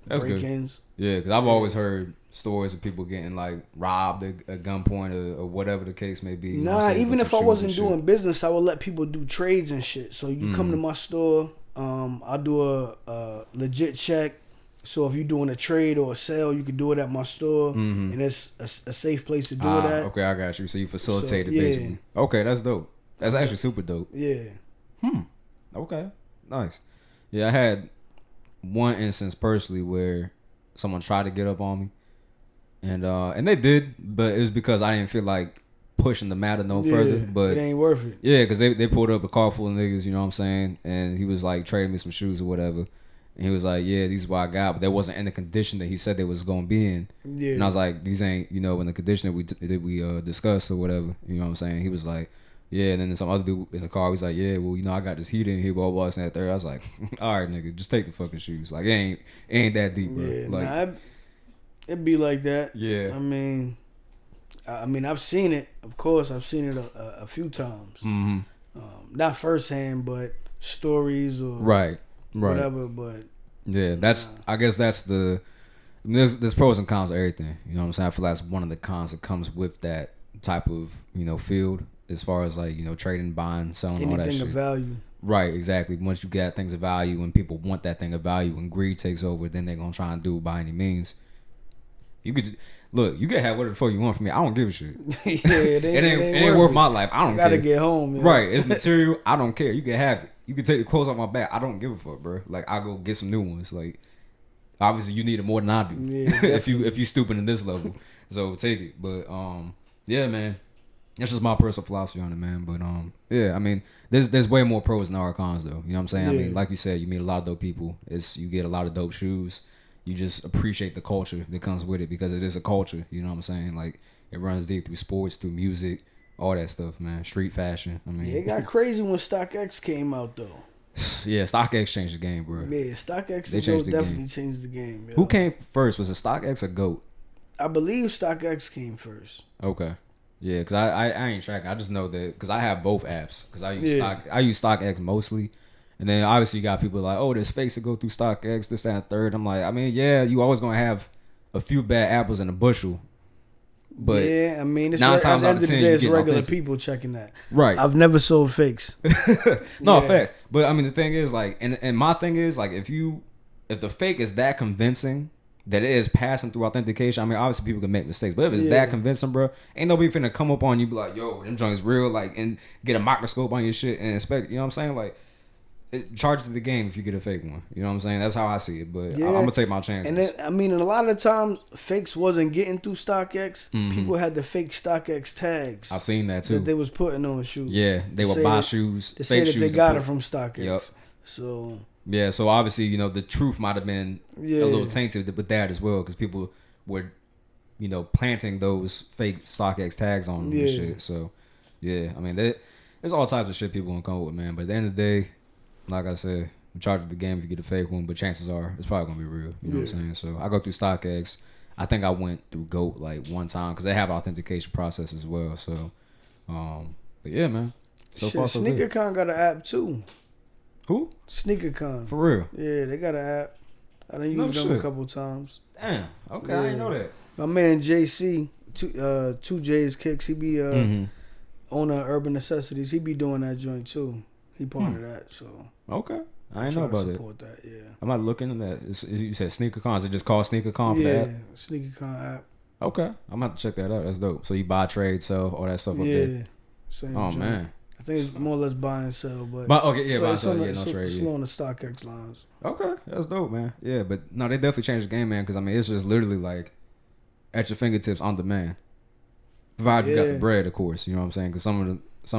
Good. break-ins. Yeah, because I've always heard stories of people getting like robbed at gunpoint or whatever the case may be. Nah, even if I wasn't doing business, I would let people do trades and shit. So you come to my store, I'll do a legit check. So if you're doing a trade or a sale, you can do it at my store, and it's a safe place to do it at. Okay, I got you. So you facilitate it basically. Okay, that's dope. That's actually super dope. Yeah. Okay. Nice. Yeah, I had one instance personally where someone tried to get up on me, and they did, but it was because I didn't feel like pushing the matter no further. But it ain't worth it. Yeah, because they pulled up a car full of niggas, you know what I'm saying, and he was like trading me some shoes or whatever. And he was like, yeah, these is what I got, but they wasn't in the condition that he said they was gonna be in. Yeah. And I was like, these ain't, you know, in the condition that we discussed or whatever. You know what I'm saying? He was like, yeah. And then some other dude in the car was like, yeah, well, you know, I got this heat in here, blah blah, and that third. I was like, all right, nigga, just take the fucking shoes. Like, it ain't that deep, bro. Yeah, like, it'd be like that. Yeah. I mean, I've seen it. Of course, I've seen it a few times. Not firsthand, but stories or right. whatever. But yeah, I guess that's the. I mean, there's pros and cons to everything. You know what I'm saying? I feel like that's one of the cons that comes with that type of, you know, field, as far as like, you know, trading, buying, selling, anything all that shit. Of value. Right, exactly. Once you get things of value and people want that thing of value and greed takes over, then they're gonna try and do it by any means. You could look, you can have whatever the fuck you want from me. I don't give a shit. it ain't worth my life. I don't care. Gotta get home. Right, it's material. I don't care. You can have it. You can take the clothes off my back. I don't give a fuck, bro. Like, I'll go get some new ones. Like, obviously you need it more than I do. Yeah, if you stupid in this level, so take it. But yeah, man, that's just my personal philosophy on it, man. But yeah, I mean, there's way more pros than there are cons, though. You know what I'm saying? Yeah. I mean, like you said, you meet a lot of dope people. You get a lot of dope shoes. You just appreciate the culture that comes with it, because it is a culture. You know what I'm saying? Like, it runs deep through sports, through music, all that stuff, man. Street fashion. I mean, yeah, it got crazy when StockX came out, though. Yeah, StockX changed the game, bro. Yeah, StockX definitely changed the game. Yo. Who came first? Was it StockX or GOAT? I believe StockX came first. Okay. Yeah, because I ain't tracking. I just know that because I have both apps. Because I use StockX mostly. And then obviously you got people like, oh, there's fakes that go through StockX, this, that, and third. I'm like, I mean, yeah, you always going to have a few bad apples in a bushel. But yeah, I mean, it's 9 times out at of 10, the end of the day, it's regular authentic. people checking that. Right. I've never sold fakes. No, facts. But I mean, the thing is, like, and my thing is, like, if the fake is that convincing that it is passing through authentication, I mean, obviously people can make mistakes, but if it's that convincing, bro, ain't nobody finna come up on you, be like, yo, them joints real, like, and get a microscope on your shit and inspect. You know what I'm saying? Like, charge to the game if you get a fake one. You know what I'm saying? That's how I see it. But I'm gonna take my chances. And then, I mean, a lot of times fakes wasn't getting through StockX. People had the fake StockX tags. I've seen that too. That they was putting on shoes. Yeah, they would buy shoes. They fake say that shoes they got it from StockX. Yep. So yeah, so obviously, you know, the truth might have been a little tainted with that as well, because people were, you know, planting those fake StockX tags on them and shit. So yeah, I mean, there's all types of shit people gonna come up with, man. But at the end of the day, like I said, we charge the game if you get a fake one, but chances are it's probably gonna be real. You know what I'm saying? So I go through StockX. I think I went through GOAT like one time because they have an authentication process as well. So, but yeah, man. So far, so good. SneakerCon got an app too. Who? SneakerCon. For real? Yeah, they got an app. I done used them a couple times. Damn. Okay, I didn't know that. My man JC, two J's Kicks. He be owner of Urban Necessities. He be doing that joint too. He part of that. So okay. I ain't know about it. That, yeah. I'm about to look into that. You said SneakerCon. Is it just called SneakerCon for that? Yeah, SneakerCon app. Okay. I'm about to check that out. That's dope. So you buy, trade, sell, all that stuff up there? Yeah. Same oh, joint. Man. I think it's more or less buy and sell. But okay, yeah, buy and sell. Yeah, no trade. It's on the StockX lines. Okay. That's dope, man. Yeah, but no, they definitely changed the game, man, because, I mean, it's just literally like at your fingertips on demand. Provided you got the bread, of course. You know what I'm saying? Because some of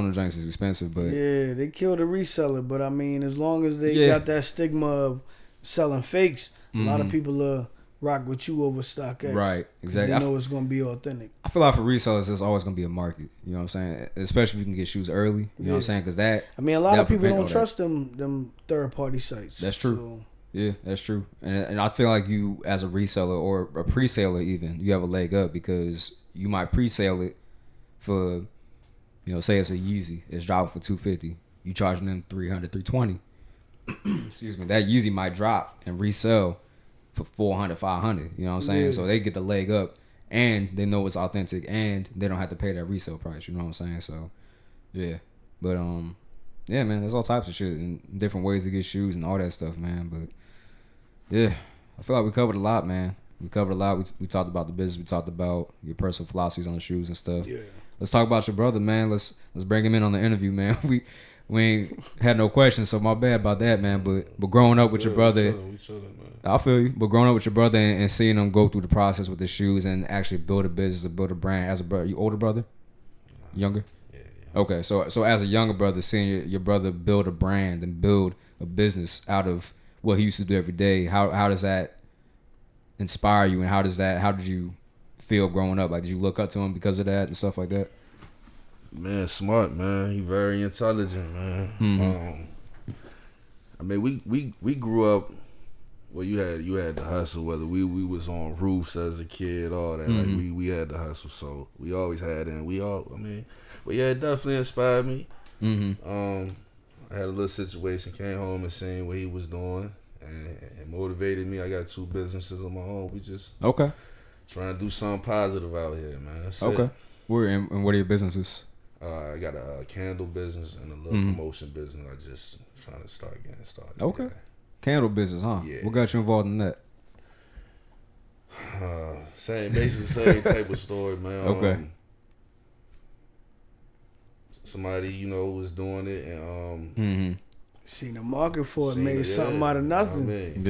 the drinks is expensive, but they killed a reseller. But I mean, as long as they got that stigma of selling fakes, a lot of people rock with you over StockX. Right, exactly. They know it's gonna be authentic. I feel like for resellers, there's always gonna be a market. You know what I'm saying? Especially if you can get shoes early. You know what I'm saying? Because that. I mean, a lot of people don't trust them third party sites. That's true. So. Yeah, that's true. And I feel like you, as a reseller or a pre-saler even, you have a leg up because you might pre-sale it for, you know, say it's a Yeezy. It's dropping for $250. You charging them $300, $320. Excuse me. That Yeezy might drop and resell for $400, $500. You know what I'm saying? So they get the leg up and they know it's authentic and they don't have to pay that resale price. You know what I'm saying? So, yeah. But, yeah, man, there's all types of shit and different ways to get shoes and all that stuff, man. But, yeah, I feel like we covered a lot, man. We covered a lot. We talked about the business. We talked about your personal philosophies on the shoes and stuff. Yeah. Let's talk about your brother, man. Let's bring him in on the interview, man. We ain't had no questions, so my bad about that, man. But growing up with your brother, we chilling, man. I feel you. But growing up with your brother and seeing him go through the process with the shoes and actually build a business and build a brand as a brother. You older brother? Younger? Yeah. Okay, so as a younger brother, seeing your brother build a brand and build a business out of what he used to do every day, how does that inspire you, and how did you feel growing up? Like, did you look up to him because of that and stuff like that? Man, smart, man. He very intelligent, man. Mm-hmm. I mean, we grew up. Well, you had the hustle. Whether we was on roofs as a kid, all that. Mm-hmm. Like we had the hustle, so we always had it. And but yeah, it definitely inspired me. Mm-hmm. I had a little situation. Came home and seen what he was doing, and it motivated me. I got 2 businesses of my own. We just trying to do something positive out here, man. That's it. And what are your businesses? I got a candle business and a little promotion business. I just trying to start getting started. Okay. Yeah. Candle business, huh? Yeah. What got you involved in that? Basically same type of story, man. Okay. Somebody, was doing it and seen the market for it, made something out of nothing. I mean,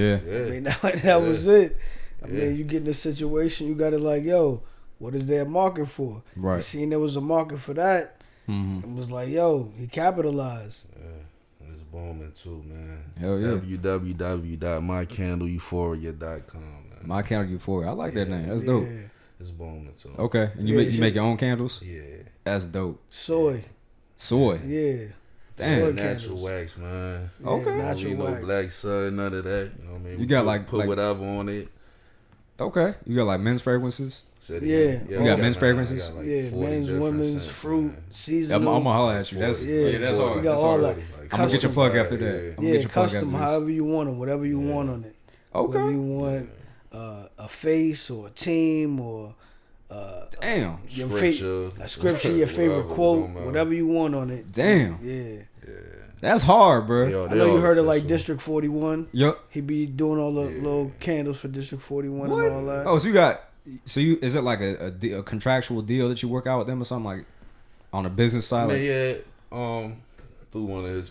that was it. I mean, you get in a situation, you got to like, yo, what is there a market for? Right. You seen there was a market for that. And was like, yo, he capitalized. Yeah. And it's booming too, man. Hell yeah. www.mycandleeuphoria.com, man. My Candle Euphoria. I like that name. That's dope. It's booming too. Okay. And you make your own candles? Yeah. That's dope. Soy. Damn. Yeah. Soy natural candles. wax, man. Yeah, okay. Natural wax. No black sun, none of that. You know what I mean? You got put whatever on it. Okay. You got like men's fragrances? Yeah. You got men's fragrances? Like men's, women's, fruit, seasonal. I'm gonna holler at you. That's hard. You got all that. I'm gonna get your plug after that. Yeah, custom, however you want them, whatever you want on it. Okay. Whether you want a face or a team or Damn. A scripture, your favorite quote, whatever you want on it. Damn. Yeah. That's hard, bro. I know you heard of like District 41. Yep. He be doing all the little candles for District 41 and all that. Oh, is it like a contractual deal that you work out with them or something, like on a business side? Through one of his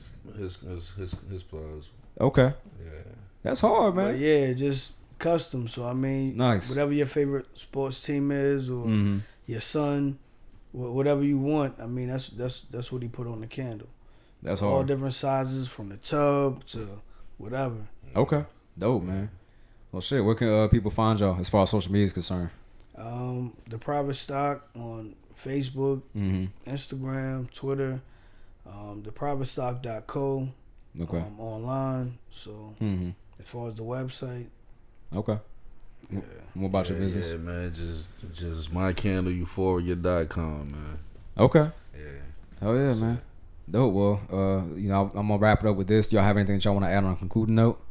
plugs. Okay. Yeah. That's hard, man. But yeah, just custom. So I mean, nice. Whatever your favorite sports team is, or your son, whatever you want. I mean, that's what he put on the candle. That's hard. All different sizes, from the tub to whatever. Okay, dope, man. Well, shit. Where can people find y'all as far as social media is concerned? The Private Stock on Facebook, Instagram, Twitter. ThePrivateStock.co. Okay. Online. So as far as the website. Okay. Yeah. What about your business? Yeah, man. Just mycandleeuphoria.com, man. Okay. Yeah. Hell yeah, man. Dope. Well, I'm gonna wrap it up with this. Do y'all have anything that y'all want to add on a concluding note?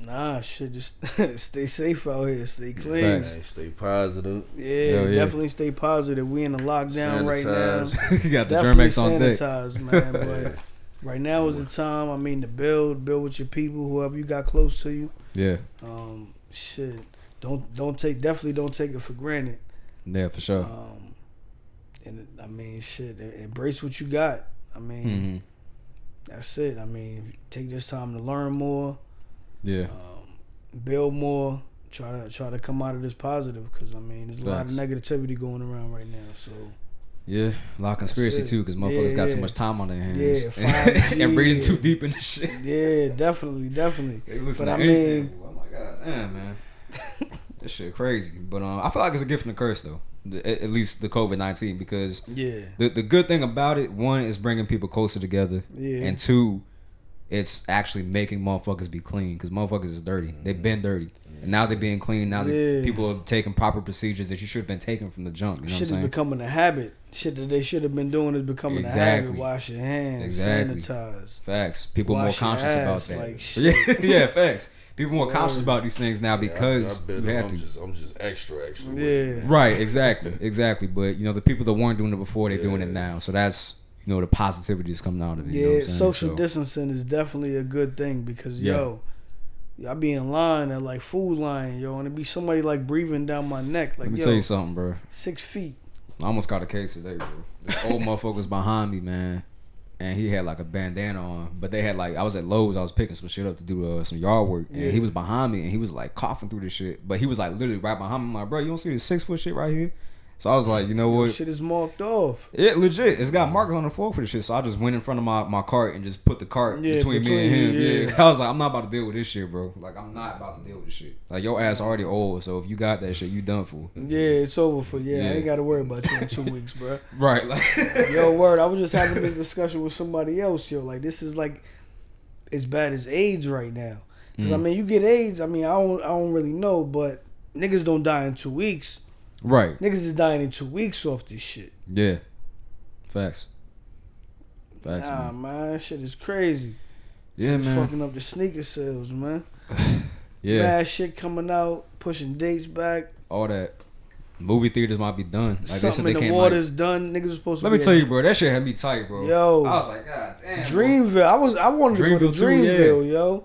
Nah, shit. Just stay safe out here. Stay clean. Yeah, stay positive. Yeah, definitely stay positive. We in a lockdown right now. You got the Germex on deck. Sanitize, man. But right now is the time. I mean, to build with your people, whoever you got close to you. Yeah. Shit. Definitely don't take it for granted. Yeah, for sure. And I mean, shit. Embrace what you got. I mean, that's it. I mean, take this time to learn more. Yeah. Build more. Try to come out of this positive, because I mean, there's a lot of negativity going around right now. So. Yeah, a lot of conspiracy too, because motherfuckers got too much time on their hands. Yeah, and reading too deep into shit. Yeah, definitely. They listen to anything. Oh my god, damn, man, this shit crazy. But I feel like it's a gift and a curse though. At least the COVID-19, because the good thing about it, one, is bringing people closer together, and two, it's actually making motherfuckers be clean, because motherfuckers is dirty. They've been dirty. And now they're being clean. Now people are taking proper procedures that you should have been taking from the jump. You know shit what I'm saying? is becoming a habit. Shit that they should have been doing is becoming a habit. Wash your hands. Sanitize. Facts. People are more conscious about that. Like shit. Yeah, facts. People are more conscious about these things now because you have to. I'm just extra. Yeah. Right. Exactly. But the people that weren't doing it before, they're doing it now. So that's the positivity that's coming out of it. Yeah. Social distancing is definitely a good thing, because I be in line at like food line, and it be somebody like breathing down my neck. Like, let me tell you something, bro. 6 feet. I almost got a case today, bro. This old motherfucker was behind me, man, and he had like a bandana on. But they had like, I was at Lowe's, I was picking some shit up to do some yard work, and he was behind me, and he was like coughing through this shit. But he was like literally right behind me. I'm like, bro, you don't see this 6 foot shit right here? So I was like, you know what? Shit is marked off. Yeah, legit. It's got markers on the floor for this shit. So I just went in front of my cart and just put the cart between me and him. Yeah. I was like, I'm not about to deal with this shit, bro. Like, I'm not about to deal with this shit. Like, your ass already old. So if you got that shit, you done for. Yeah, it's over for. Yeah, I ain't got to worry about you in 2 weeks, bro. Right. Like, yo, word. I was just having this discussion with somebody else. Yo, like, this is like as bad as AIDS right now. Because I mean, you get AIDS. I mean, I don't really know, but niggas don't die in 2 weeks. Right. Niggas is dying in 2 weeks off this shit. Yeah. Facts, man. Shit is crazy. Yeah, man. Fucking up the sneaker sales, man. Yeah. Mad shit coming out, pushing dates back. All that. Movie theaters might be done. Like, something in the water's done. Niggas was supposed to. Let me tell you, bro. That shit had me tight, bro. Yo. I was like, God damn. Dreamville. I wanted to go to Dreamville, too, yo.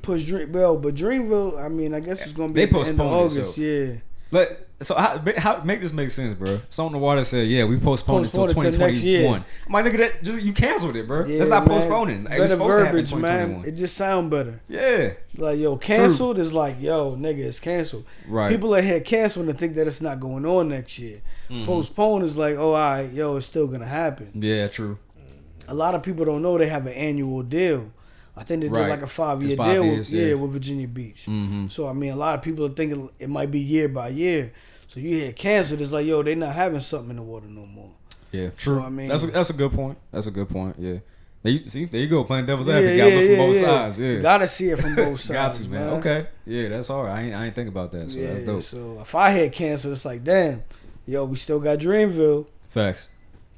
Push Dreamville, but Dreamville. I mean, I guess it's gonna be they postponed the end of August. Yeah. So how make this make sense, bro? Something in the water said, we postponed it until 2021. I'm like, nigga, that just you canceled it, bro. That's not postponing. Better verbiage, man. It just sound better. Yeah. Like, yo, canceled is like, yo, nigga, it's canceled. Right. People are here canceled and think that it's not going on next year. Postpone is like, oh, all right, yo, it's still gonna happen. Yeah, true. A lot of people don't know they have an annual deal. I think they did like a 5-year deal with Virginia Beach. So I mean, a lot of people are thinking it might be year by year. So you hear canceled, it's like, yo, they not having something in the water no more. Yeah, true. So, I mean, that's a good point. Yeah. There you go, playing devil's advocate. Got to look from both sides. Yeah, you gotta see it from both sides. Got to, man. Okay, yeah, that's all right. I ain't think about that. So that's dope. So if I had canceled, it's like, damn, yo, we still got Dreamville. Facts.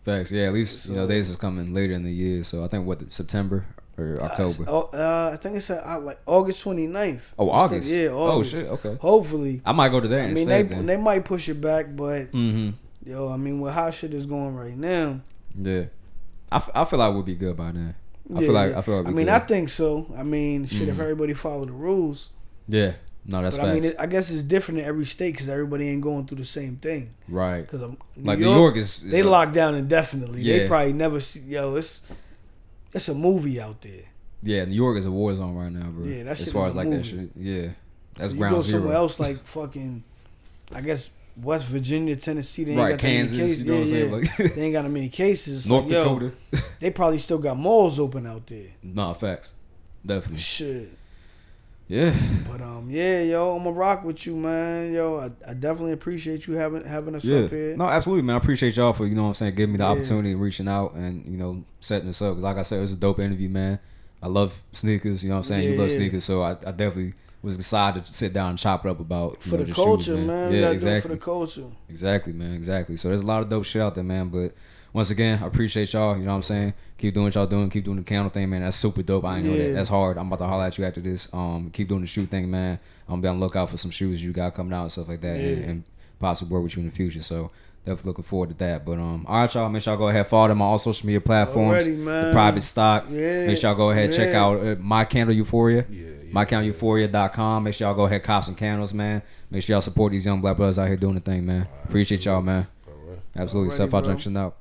Yeah, at least days is coming later in the year. So I think September. or October? I think it's like August 29th. Oh, August. Yeah, August. Oh shit. Okay. Hopefully, I might go to that. I mean, they might push it back, but yo, I mean, with how shit is going right now. Yeah, I feel like we'll be good by then. I feel like we'll be good. I think so. I mean, shit, if everybody follow the rules. Yeah. No, that's facts. I mean, I guess it's different in every state because everybody ain't going through the same thing. Right. Because New York is they locked down indefinitely. Yeah. They probably never see. Yo, it's a movie out there. Yeah, New York is a war zone right now, bro. Yeah, that shit. As far as as like movie. that shit, yeah, that's you ground go zero. somewhere else like fucking, I guess West Virginia, Tennessee. They ain't right, got Kansas. That many cases. You know what I'm saying? Like, they ain't got that many cases. North Dakota. They probably still got malls open out there. Nah, facts. Definitely. Shit. Yeah. But yeah, yo, I'm gonna rock with you, man. Yo, I definitely appreciate you having us up here. No, absolutely, man. I appreciate y'all for, you know what I'm saying, giving me the opportunity of reaching out and, you know, setting this up. Because like I said, it was a dope interview, man. I love sneakers, you know what I'm saying? You love sneakers, so I definitely was excited to sit down and chop it up about for the culture, shoes, man. Yeah, exactly. For the culture. Exactly, man. Exactly. So there's a lot of dope shit out there, man. But once again, I appreciate y'all. You know what I'm saying? Keep doing what y'all doing. Keep doing the candle thing, man. That's super dope. I ain't know that. That's hard. I'm about to holler at you after this. Keep doing the shoe thing, man. I'm gonna be on the lookout for some shoes you got coming out and stuff like that, and possibly work with you in the future. So definitely looking forward to that. But all right, y'all. Make sure y'all go ahead, follow them on all social media platforms. Already, man. The Private Stock. Yeah. Make sure y'all go ahead check out My Candle Euphoria. Yeah. MyCandleEuphoria.com. Make sure y'all go ahead cop some candles, man. Make sure y'all support these young black brothers out here doing the thing, man. Appreciate y'all, man. Absolutely. 75Junction out.